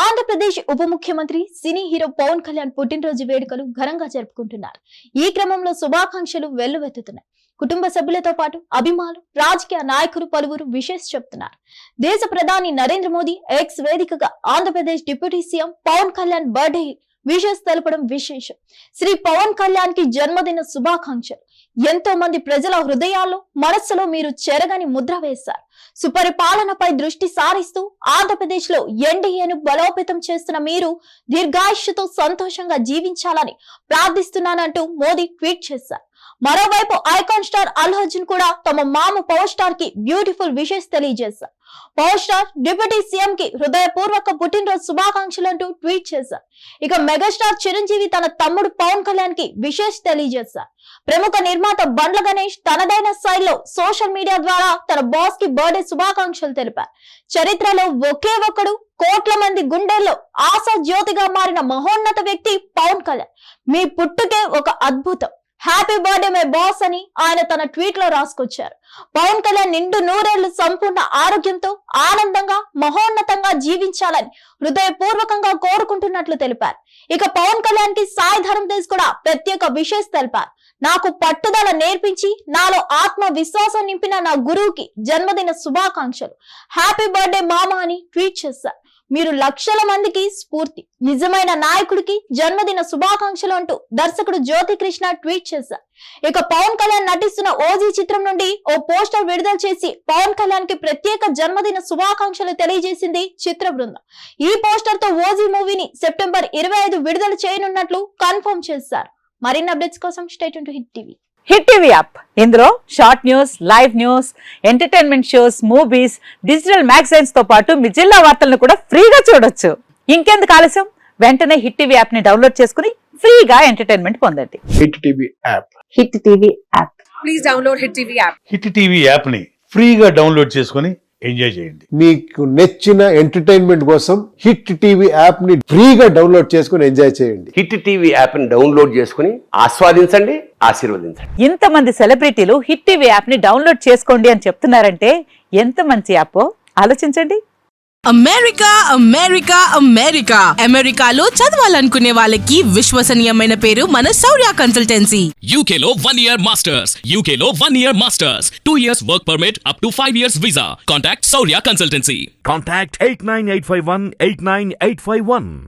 ఆంధ్రప్రదేశ్ ఉప ముఖ్యమంత్రి cine hero Pawan Kalyan పుట్టినరోజు వేడుకలు ఘనంగా జరుపుకుంటున్నారు. ఈ క్రమంలో శుభాకాంక్షలు వెల్లువెత్తుతున్నాయి. కుటుంబ సభ్యులతో పాటు అభిమానులు, రాజకీయ నాయకులు పలువురు విషెస్ చెప్తున్నారు. దేశ ప్రధాని నరేంద్ర మోదీ ఎక్స్ వేదికగా Andhra Pradesh deputy CM Pawan Kalyan birthday wishes తెలపడం విశేషం. శ్రీ పవన్ కళ్యాణ్ కి జన్మదిన శుభాకాంక్షలు. ఎంతో మంది ప్రజల హృదయాల్లో, మనస్సులో మీరు చెరగని ముద్ర వేశారు. సుపరిపాలనపై దృష్టి సారిస్తూ ఆంధ్రప్రదేశ్ లో ఎన్డీఏను బలోపేతం చేస్తున్న మీరు దీర్ఘాయుష్తో సంతోషంగా జీవించాలని ప్రార్థిస్తున్నానంటూ మోదీ ట్వీట్ చేశారు. మరోవైపు ఐకాన్ స్టార్ అల్లు అర్జున్ కూడా తమ మామ పవర్ స్టార్ కి బ్యూటిఫుల్ విషెస్ తెలియజేశారు. పవర్ స్టార్ డిప్యూటీ సీఎం కి హృదయపూర్వక పుట్టినరోజు శుభాకాంక్షలు అంటూ ట్వీట్ చేశారు. ఇక మెగాస్టార్ చిరంజీవి తన తమ్ముడు పవన్ కళ్యాణ్ కి విషెస్ తెలియజేశారు. ప్రముఖ నిర్మాత బండ్ల గణేష్ తనదైన శైలిలో సోషల్ మీడియా ద్వారా తన బాస్ కి బర్త్డే శుభాకాంక్షలు తెలిపారు. చరిత్రలో ఒకే ఒక్కడు కోట్ల మంది గుండెల్లో ఆశా జ్యోతిగా మారిన మహోన్నత వ్యక్తి పవన్ కళ్యాణ్. మీ పుట్టుకే ఒక అద్భుతం. హ్యాపీ బర్త్డే మై బాస్ అని ఆయన తన ట్వీట్ లో రాసుకొచ్చారు. పవన్ కళ్యాణ్ నిండు నూరేళ్లు సంపూర్ణ ఆరోగ్యంతో ఆనందంగా మహోన్నతంగా జీవించాలని హృదయపూర్వకంగా కోరుకుంటున్నట్లు తెలిపారు. ఇక పవన్ కళ్యాణ్ కి సాయి ధరమ్ తేజ్ కూడా ప్రత్యేక విషెస్ తెలిపారు. నాకు పట్టుదల నేర్పించి నాలో ఆత్మ విశ్వాసం నింపిన నా గురువుకి జన్మదిన శుభాకాంక్షలు. హ్యాపీ బర్త్డే మామ అని ట్వీట్ చేశారు. మీరు లక్షల మందికి స్ఫూర్తి. నిజమైన నాయకుడికి జన్మదిన శుభాకాంక్షలు అంటూ దర్శకుడు జ్యోతి కృష్ణ ట్వీట్ చేశారు. ఇక పవన్ కళ్యాణ్ నటిస్తున్న ఓజీ చిత్రం నుండి ఓ పోస్టర్ విడుదల చేసి పవన్ కళ్యాణ్ కి ప్రత్యేక జన్మదిన శుభాకాంక్షలు తెలియజేసింది చిత్ర బృందం. ఈ పోస్టర్ తో ఓజీ మూవీని సెప్టెంబర్ 25 విడుదల చేయనున్నట్లు కన్ఫర్మ్ చేశారు. మరిన్ని అప్డేట్స్ కోసం stay tune to hit TV. Hit TV app ఇందులో short news, live news, entertainment shows, movies, digital magazines తో పాటు మీ జిల్లా వార్తలను కూడా ఫ్రీగా చూడొచ్చు. ఇంకెందుకు ఆలస్యం, వెంటనే హిట్ టీవీ యాప్ ని డౌన్లోడ్ చేసుకుని ఫ్రీగా ఎంటర్టైన్మెంట్ పొందండి. Hit TV app. Hit TV app. Please download hit TV app. Hit TV app ని ఫ్రీగా డౌన్లోడ్ చేసుకుని ఎంజాయ్ చేయండి. మీకు నచ్చిన ఎంటర్టైన్మెంట్ కోసం హిట్ టీవీ యాప్ ని ఫ్రీగా డౌన్లోడ్ చేసుకుని ఎంజాయ్ చేయండి. హిట్ టీవీ యాప్ ని డౌన్లోడ్ చేసుకుని ఆస్వాదించండి, ఆశీర్వదించండి. ఇంతమంది సెలబ్రిటీలు హిట్ టీవీ యాప్ ని డౌన్లోడ్ చేసుకోండి అని చెప్తున్నారంటే ఎంత మంచి యాప్ ఆలోచించండి. అమెరికా అమెరికా అమెరికా అమెరికాలో చదవాలనుకునే వాళ్ళకి విశ్వసనీయమైన పేరు మన శౌర్య కన్సల్టెన్సీ. UK లో 1 year masters. UK లో 1 year masters. 2 years work permit up to 5 years visa. Contact Saurya Consultancy. Contact 89851 89851.